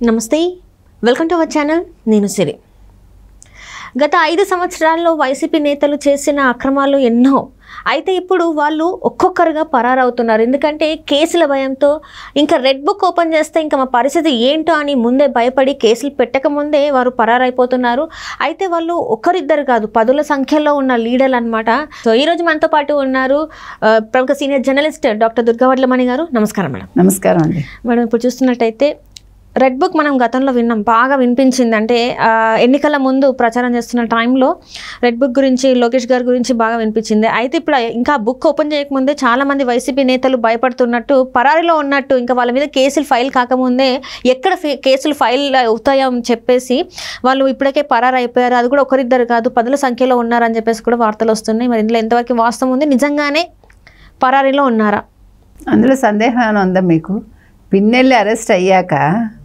నమస్తే, welcome to our channel. నేను సిరి. గత 5 సంవత్సరాల్లో వైసీపీ నేతలు చేసిన అక్రమాలు ఎన్నో. అయితే ఇప్పుడు వాళ్ళు ఒక్కొక్కరుగా పరారవుతున్నారు. ఎందుకంటే కేసుల భయంతో ఇంకా రెడ్ బుక్ ఓపెన్ చేస్తే ఇంకా మా పరిస్థితి ఏంటో అని ముందే భయపడి కేసులు పెట్టకముందే వారు పరారైపోతున్నారు. అయితే వాళ్ళు ఒకరిద్దరు కాదు, 10ల సంఖ్యలో ఉన్న లీడర్లు అనమాట. సో ఈరోజు మనతో పాటు ఉన్నారు ప్రముఖ సీనియర్ జర్నలిస్ట్ డాక్టర్ దుర్గావడ్లమణి గారు. నమస్కారం మేడం. నమస్కారం అండి. మేడం, ఇప్పుడు చూస్తున్నట్టయితే రెడ్ బుక్ మనం గతంలో విన్నాం, బాగా వినిపించింది. అంటే ఎన్నికల ముందు ప్రచారం చేస్తున్న టైంలో రెడ్ బుక్ గురించి, లోకేష్ గారి గురించి బాగా వినిపించింది. అయితే ఇప్పుడు ఇంకా బుక్ ఓపెన్ చేయకముందే చాలామంది వైసీపీ నేతలు భయపడుతున్నట్టు, పరారీలో ఉన్నట్టు, ఇంకా వాళ్ళ మీద కేసులు ఫైల్ కాకముందే ఎక్కడ కేసులు ఫైల్ అవుతాయని చెప్పేసి వాళ్ళు ఇప్పటికే పరారు అయిపోయారు. అది కూడా ఒకరిద్దరు కాదు, 10ల సంఖ్యలో ఉన్నారని చెప్పేసి కూడా వార్తలు వస్తున్నాయి. మరి ఇందులో ఎంతవరకు వాస్తవం ఉంది? నిజంగానే పరారీలో ఉన్నారా? అందులో సందేహం ఏమైనా ఉందా మీకు? పిన్నెల్లి అరెస్ట్ అయ్యాక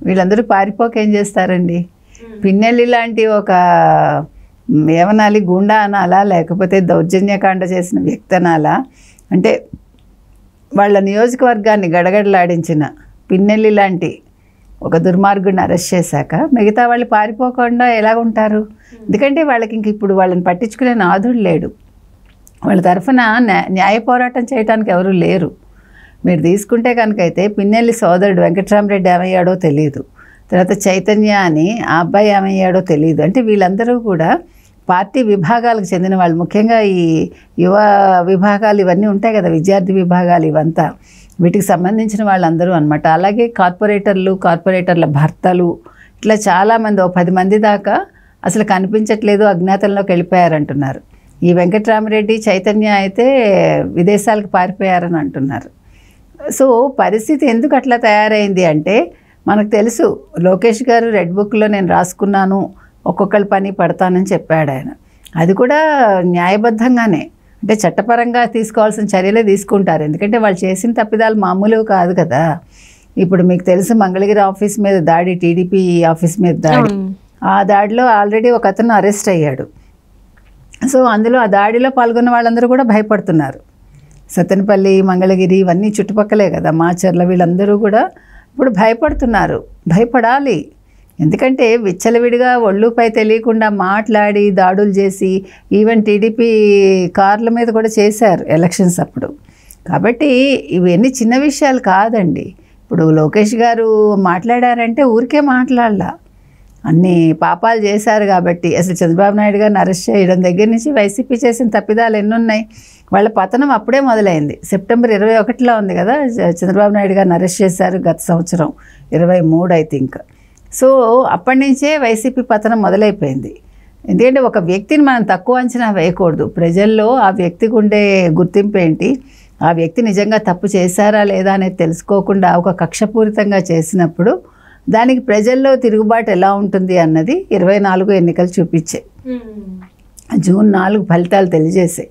వీళ్ళందరూ పారిపోక ఏం చేస్తారండి? పిన్నెల్లి లాంటి ఒక ఏమనాలి, గుండా అనాలా, లేకపోతే దౌర్జన్యకాండ చేసిన వ్యక్తి అనాలా? అంటే వాళ్ళ నియోజకవర్గాన్ని గడగడలాడించిన పిన్నెల్లి లాంటి ఒక దుర్మార్గుడిని అరెస్ట్ చేశాక మిగతా వాళ్ళు పారిపోకుండా ఎలా ఉంటారు? ఎందుకంటే వాళ్ళకి ఇంక ఇప్పుడు వాళ్ళని పట్టించుకునే నాథుడు లేడు. వాళ్ళ తరఫున న్యాయ పోరాటం చేయడానికి ఎవరు లేరు. మీరు తీసుకుంటే కనుకైతే పిన్నెల్లి సోదరుడు వెంకట్రామరెడ్డి ఏమయ్యాడో తెలియదు, తర్వాత చైతన్య అని ఆ అబ్బాయి ఏమయ్యాడో తెలియదు. అంటే వీళ్ళందరూ కూడా పార్టీ విభాగాలకు చెందిన వాళ్ళు. ముఖ్యంగా ఈ యువ విభాగాలు ఇవన్నీ ఉంటాయి కదా, విద్యార్థి విభాగాలు, ఇవంతా వీటికి సంబంధించిన వాళ్ళందరూ అనమాట. అలాగే కార్పొరేటర్లు, కార్పొరేటర్ల భర్తలు, ఇట్లా చాలామంది, 10 మంది దాకా అసలు కనిపించట్లేదు, అజ్ఞాతంలోకి వెళ్ళిపోయారంటున్నారు. ఈ వెంకట్రామరెడ్డి, చైతన్య అయితే విదేశాలకు పారిపోయారని అంటున్నారు. సో పరిస్థితి ఎందుకు అట్లా తయారైంది అంటే, మనకు తెలుసు లోకేష్ గారు రెడ్ బుక్లో నేను రాసుకున్నాను, ఒక్కొక్కరి పని పడతానని చెప్పాడు ఆయన. అది కూడా న్యాయబద్ధంగానే, అంటే చట్టపరంగా తీసుకోవాల్సిన చర్యలే తీసుకుంటారు. ఎందుకంటే వాళ్ళు చేసిన తప్పిదాలు మామూలు కాదు కదా. ఇప్పుడు మీకు తెలుసు మంగళగిరి ఆఫీస్ మీద దాడి, టీడీపీ ఆఫీస్ మీద దాడి. ఆ దాడిలో ఆల్రెడీ ఒక అతను అరెస్ట్ అయ్యాడు. సో అందులో ఆ దాడిలో పాల్గొన్న వాళ్ళందరూ కూడా భయపడుతున్నారు. సత్తెనపల్లి, మంగళగిరి ఇవన్నీ చుట్టుపక్కలే కదా, మాచర్ల, వీళ్ళందరూ కూడా ఇప్పుడు భయపడుతున్నారు. భయపడాలి. ఎందుకంటే విచ్చలవిడిగా ఒళ్ళుపై తెలియకుండా మాట్లాడి దాడులు చేసి, ఈవెన్ టీడీపీ కార్ల మీద కూడా చేశారు ఎలక్షన్స్ అప్పుడు. కాబట్టి ఇవన్నీ చిన్న విషయాలు కాదండి. ఇప్పుడు లోకేష్ గారు మాట్లాడారంటే ఊరికే మాట్లాడాల, అన్ని పాపాలు చేశారు కాబట్టి. అసలు చంద్రబాబు నాయుడు గారిని అరెస్ట్ చేయడం దగ్గర నుంచి వైసీపీ చేసిన తప్పిదాలు ఎన్నున్నాయి. వాళ్ళ పతనం అప్పుడే మొదలైంది. సెప్టెంబర్ 21లో ఉంది కదా చంద్రబాబు నాయుడు గారిని అరెస్ట్ చేశారు, గత సంవత్సరం 23 ఐ థింక్. సో అప్పటి నుంచే వైసీపీ పతనం మొదలైపోయింది. ఎందుకంటే ఒక వ్యక్తిని మనం తక్కువ అంచనా వేయకూడదు. ప్రజల్లో ఆ వ్యక్తికి ఉండే గుర్తింపు ఏంటి, ఆ వ్యక్తి నిజంగా తప్పు చేశారా లేదా అనేది తెలుసుకోకుండా ఒక కక్షపూరితంగా చేసినప్పుడు దానికి ప్రజల్లో తిరుగుబాటు ఎలా ఉంటుంది అన్నది 24 ఎన్నికలు చూపించాయి. జూన్ 4 ఫలితాలు తెలియజేసాయి.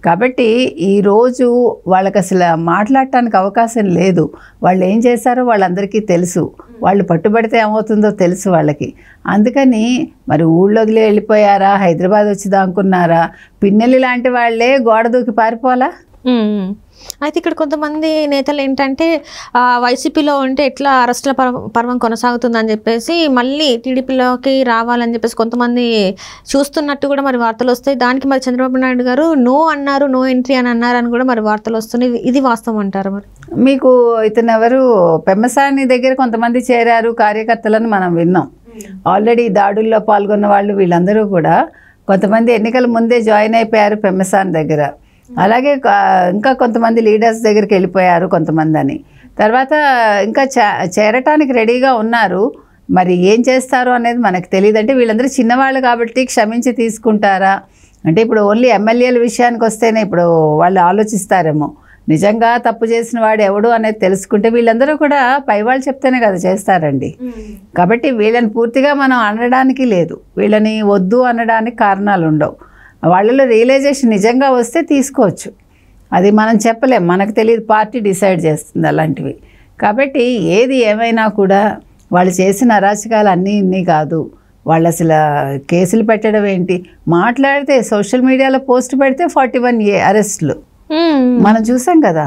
కాబట్టి ఈరోజు వాళ్ళకి అసలు మాట్లాడటానికి అవకాశం లేదు. వాళ్ళు ఏం చేశారో వాళ్ళందరికీ తెలుసు, వాళ్ళు పట్టుబడితే ఏమవుతుందో తెలుసు వాళ్ళకి. అందుకని మరి ఊళ్ళో వదిలే వెళ్ళిపోయారా, హైదరాబాద్ వచ్చి దాక్కున్నారా? పిన్నెల్లి లాంటి వాళ్ళే గోడ దూకి పారిపోలా? అయితే ఇక్కడ కొంతమంది నేతలు ఏంటంటే వైసీపీలో ఉంటే ఎట్లా అరెస్టుల పర్వం కొనసాగుతుందని చెప్పేసి మళ్ళీ టీడీపీలోకి రావాలని చెప్పేసి కొంతమంది చూస్తున్నట్టు కూడా మరి వార్తలు వస్తాయి. దానికి మరి చంద్రబాబు నాయుడు గారు నో అన్నారు, నో ఎంట్రీ అని అన్నారని కూడా మరి వార్తలు వస్తున్నాయి. ఇది వాస్తవం అంటారు? మరి మీకు ఇతను ఎవరు, పెమ్మసాని దగ్గర కొంతమంది చేరారు కార్యకర్తలను మనం విన్నాం. ఆల్రెడీ దాడుల్లో పాల్గొన్న వాళ్ళు వీళ్ళందరూ కూడా కొంతమంది ఎన్నికల ముందే జాయిన్ అయిపోయారు పెమ్మసాని దగ్గర. అలాగే ఇంకా కొంతమంది లీడర్స్ దగ్గరికి వెళ్ళిపోయారు కొంతమంది అని. తర్వాత ఇంకా చేరటానికి రెడీగా ఉన్నారు. మరి ఏం చేస్తారో అనేది మనకు తెలియదు. అంటే వీళ్ళందరూ చిన్నవాళ్ళు కాబట్టి క్షమించి తీసుకుంటారా అంటే, ఇప్పుడు ఓన్లీ ఎమ్మెల్యేల విషయానికి వస్తేనే ఇప్పుడు వాళ్ళు ఆలోచిస్తారేమో. నిజంగా తప్పు చేసిన వాడు ఎవడు అనేది తెలుసుకుంటే వీళ్ళందరూ కూడా పై వాళ్ళు చెప్తేనే కదా చేస్తారండి. కాబట్టి వీళ్ళని పూర్తిగా మనం అనడానికి లేదు, వీళ్ళని వద్దు అనడానికి కారణాలు ఉండవు. వాళ్ళలో రియలైజేషన్ నిజంగా వస్తే తీసుకోవచ్చు, అది మనం చెప్పలేం, మనకు తెలియదు, పార్టీ డిసైడ్ చేస్తుంది అలాంటివి. కాబట్టి ఏది ఏమైనా కూడా వాళ్ళు చేసిన అరాచకాలు అన్నీ ఇన్ని కాదు. వాళ్ళు అసలు కేసులు పెట్టడం ఏంటి, మాట్లాడితే సోషల్ మీడియాలో పోస్ట్ పెడితే 41A అరెస్టులు. మనం చూసాం కదా.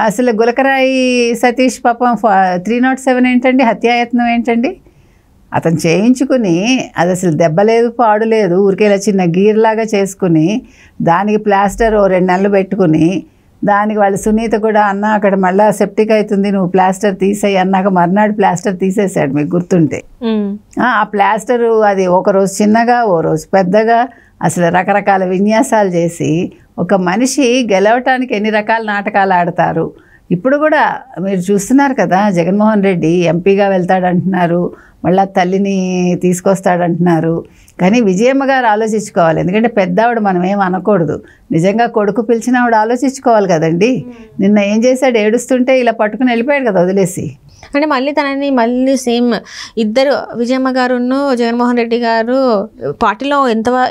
అసలు గులకరాయి సతీష్ పాపం 307 ఏంటండి, హత్యాయత్నం ఏంటండి. అతను చేయించుకుని అది అసలు దెబ్బలేదు పాడులేదు, ఊరికేలా చిన్న గీర్లాగా చేసుకుని దానికి ప్లాస్టర్ 2 నెలలు పెట్టుకుని దానికి వాళ్ళ సునీత కూడా అన్న అక్కడ మళ్ళీ సెప్టిక్ అవుతుంది నువ్వు ప్లాస్టర్ తీసేయి అన్నాక మర్నాడు ప్లాస్టర్ తీసేసాడు, మీకు గుర్తుంటే. ఆ ప్లాస్టరు అది ఒక రోజు చిన్నగా ఓ రోజు పెద్దగా అసలు రకరకాల విన్యాసాలు చేసి ఒక మనిషి గెలవటానికి ఎన్ని రకాల నాటకాలు ఆడతారు. ఇప్పుడు కూడా మీరు చూస్తున్నారు కదా, జగన్మోహన్ రెడ్డి ఎంపీగా వెళ్తాడంటున్నారు, మళ్ళీ తల్లిని తీసుకొస్తాడంటున్నారు. కానీ విజయమ్మ గారు ఆలోచించుకోవాలి, ఎందుకంటే పెద్దవాడు మనం ఏం అనకూడదు. నిజంగా కొడుకు పిలిచిన ఆవిడ ఆలోచించుకోవాలి కదండి. నిన్న ఏం చేశాడు, ఏడుస్తుంటే ఇలా పట్టుకుని వెళ్ళిపోయాడు కదా వదిలేసి. అంటే మళ్ళీ తనని మళ్ళీ సేమ్ ఇద్దరు విజయమ్మ గారును జగన్మోహన్ రెడ్డి గారు పార్టీలో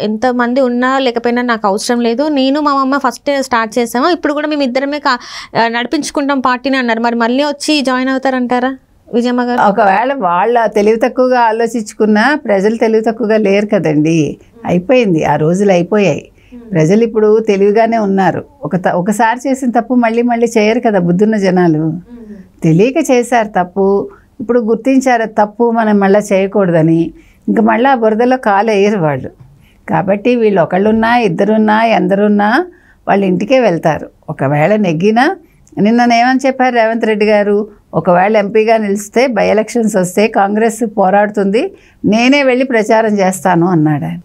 ఎంతమంది ఉన్నా లేకపోయినా నాకు అవసరం లేదు, నేను మా అమ్మ ఫస్ట్ స్టార్ట్ చేసాము, ఇప్పుడు కూడా మేము ఇద్దరమే నడిపించుకుంటాం పార్టీని అన్నారు. మరి మళ్ళీ వచ్చి జాయిన్ అవుతారంటారా విజయమ్మ గారు? ఒకవేళ వాళ్ళ తెలివి తక్కువగా ఆలోచించుకున్నా ప్రజలు తెలివి తక్కువగా లేరు కదండి. అయిపోయింది, ఆ రోజులు అయిపోయాయి. ప్రజలు ఇప్పుడు తెలివిగానే ఉన్నారు. ఒకసారి చేసిన తప్పు మళ్ళీ మళ్ళీ చేయరు కదా బుద్ధున్న జనాలు. తెలియక చేశారు తప్పు, ఇప్పుడు గుర్తించారు తప్పు మనం మళ్ళీ చేయకూడదని, ఇంకా మళ్ళీ ఆ బురదలో కాలు వేయరు వాళ్ళు. కాబట్టి వీళ్ళు ఒకళ్ళున్నా ఇద్దరున్నా ఎందరున్నా వాళ్ళ ఇంటికే వెళ్తారు. ఒకవేళ నెగ్గినా నిన్ననేమని చెప్పారు రేవంత్ రెడ్డి గారు, ఒకవేళ ఎంపీగా నిలిస్తే బై ఎలక్షన్స్ వస్తే కాంగ్రెస్ పోరాడుతుంది, నేనే వెళ్ళి ప్రచారం చేస్తాను అన్నాడు ఆయన.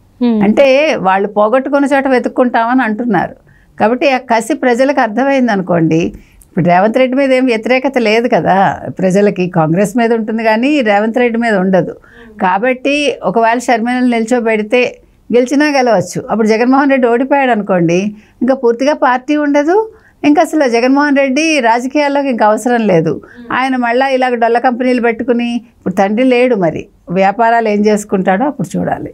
అంటే వాళ్ళు పోగొట్టుకున్న చోట వెతుక్కుంటామని అంటున్నారు. కాబట్టి ఆ కసి ప్రజలకు అర్థమైంది అనుకోండి. ఇప్పుడు రేవంత్ రెడ్డి మీద ఏం వ్యతిరేకత లేదు కదా ప్రజలకి, కాంగ్రెస్ మీద ఉంటుంది కానీ రేవంత్ రెడ్డి మీద ఉండదు. కాబట్టి ఒకవేళ షర్మిలను నిల్చోబెడితే గెలిచినా గెలవచ్చు. అప్పుడు జగన్మోహన్ రెడ్డి ఓడిపోయాడు అనుకోండి, ఇంకా పూర్తిగా పార్టీ ఉండదు, ఇంకా అసలు జగన్మోహన్ రెడ్డి రాజకీయాల్లోకి ఇంకా అవసరం లేదు. ఆయన మళ్ళీ ఇలాగ డొల్ల కంపెనీలు పెట్టుకుని, ఇప్పుడు తండ్రి లేడు, మరి వ్యాపారాలు ఏం చేసుకుంటాడో అప్పుడు చూడాలి.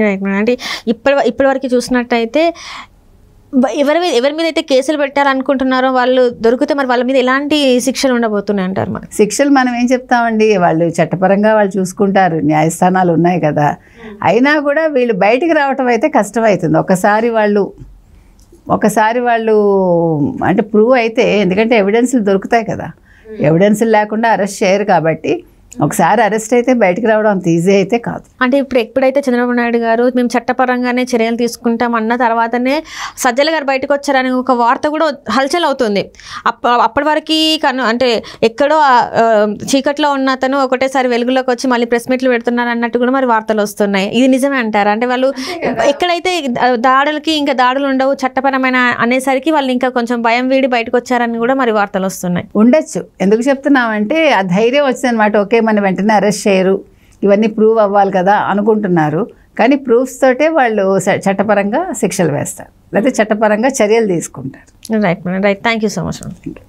Right madam. అంటే ఇప్పటి వరకు చూసినట్టయితే ఎవరి మీద అయితే కేసులు పెట్టాలనుకుంటున్నారో వాళ్ళు దొరికితే మరి వాళ్ళ మీద ఎలాంటి శిక్షలు ఉండబోతున్నాయి అంటారు? మరి శిక్షలు మనం ఏం చెప్తామండి, వాళ్ళు చట్టపరంగా వాళ్ళు చూసుకుంటారు, న్యాయస్థానాలు ఉన్నాయి కదా. అయినా కూడా వీళ్ళు బయటికి రావటం అయితే కష్టమవుతుంది. ఒకసారి వాళ్ళు అంటే ప్రూవ్ అయితే, ఎందుకంటే ఎవిడెన్స్లు దొరుకుతాయి కదా, ఎవిడెన్స్లు లేకుండా అరెస్ట్ చేయరు. కాబట్టి ఒకసారి అరెస్ట్ అయితే బయటకు రావడం అంత ఈజీ అయితే కాదు. అంటే ఎప్పుడైతే చంద్రబాబు నాయుడు గారు మేము చట్టపరంగానే చర్యలు తీసుకుంటాం అన్న తర్వాతనే సజ్జల గారు బయటకు వచ్చారని ఒక వార్త కూడా హల్చల్ అవుతుంది. అప్పటి వరకు అంటే ఎక్కడో చీకట్లో ఉన్న అతను ఒకటేసారి వెలుగులోకి వచ్చి మళ్ళీ ప్రెస్ మీట్లు పెడుతున్నారు అన్నట్టు కూడా మరి వార్తలు వస్తున్నాయి. ఇది నిజమే అంటారా? అంటే వాళ్ళు ఎక్కడైతే దాడులకి ఇంకా దాడులు ఉండవు చట్టపరమైన అనేసరికి వాళ్ళు ఇంకా కొంచెం భయం వీడి బయటకు వచ్చారని కూడా మరి వార్తలు వస్తున్నాయి. ఉండొచ్చు. ఎందుకు చెప్తున్నామంటే ఆ ధైర్యం వచ్చిందనమాట. ఓకే, మన వెంటనే అరెస్ట్ చేయరు, ఇవన్నీ ప్రూవ్ అవ్వాలి కదా అనుకుంటున్నారు. కానీ ప్రూఫ్స్ తోటే వాళ్ళు చట్టపరంగా శిక్షలు వేస్తారు, లేకపోతే చట్టపరంగా చర్యలు తీసుకుంటారు. Right madam, right. Thank you so much madam.